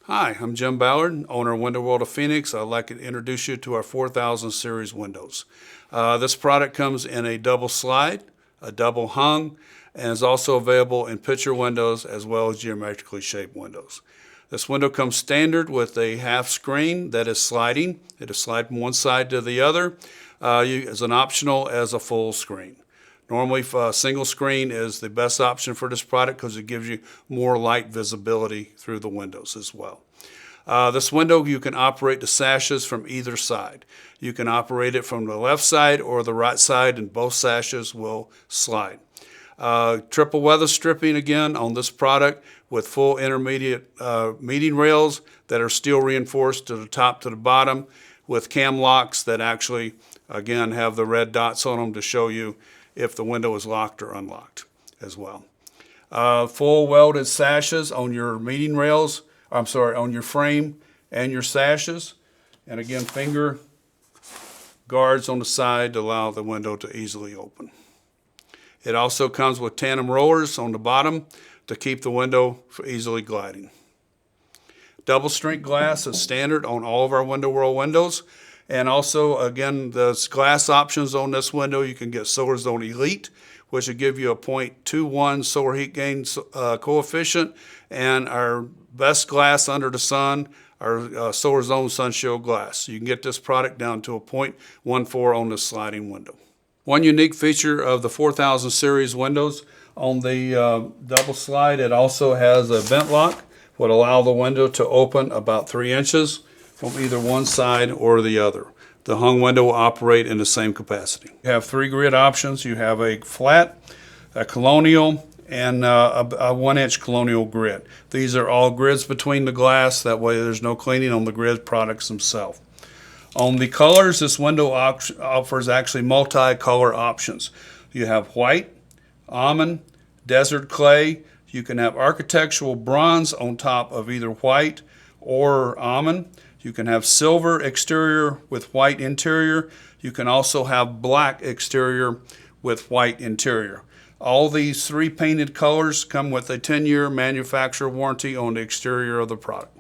Hi, I'm Jim Ballard, owner of Window World of Phoenix. I'd like to introduce you to our 4000 series windows. This product comes in a double slide, a double hung, and is also available in picture windows as well as geometrically shaped windows. This window comes standard with a half screen that is sliding. It is slide from one side to the other as an optional as a full screen. Normally, a single screen is the best option for this product because it gives you more light visibility through the windows as well. This window, you can operate the sashes from either side. You can operate it from the left side or the right side, and both sashes will slide. Triple weather stripping again on this product with full intermediate meeting rails that are steel reinforced to the top to the bottom with cam locks that actually, again, have the red dots on them to show you if the window is locked or unlocked as well. Full welded sashes on your meeting rails, on your frame and your sashes. And again, finger guards on the side to allow the window to easily open. It also comes with tandem rollers on the bottom to keep the window from easily gliding. Double strength glass is standard on all of our Window World windows. And also, again, the glass options on this window, you can get Solar Zone Elite, which will give you a 0.21 solar heat gain coefficient, and our best glass under the sun, our Solar Zone Sunshield glass. You can get this product down to a 0.14 on the sliding window. One unique feature of the 4000 series windows, on the double slide, it also has a vent lock, would allow the window to open about 3 inches from either one side or the other. The hung window will operate in the same capacity. You have 3 grid options. You have a flat, a colonial, and a 1-inch colonial grid. These are all grids between the glass. That way there's no cleaning on the grid products themselves. On the colors, this window offers actually multi-color options. You have white, almond, desert clay. You can have architectural bronze on top of either white or almond. You can have silver exterior with white interior. You can also have black exterior with white interior. All these 3 painted colors come with a 10-year manufacturer warranty on the exterior of the product.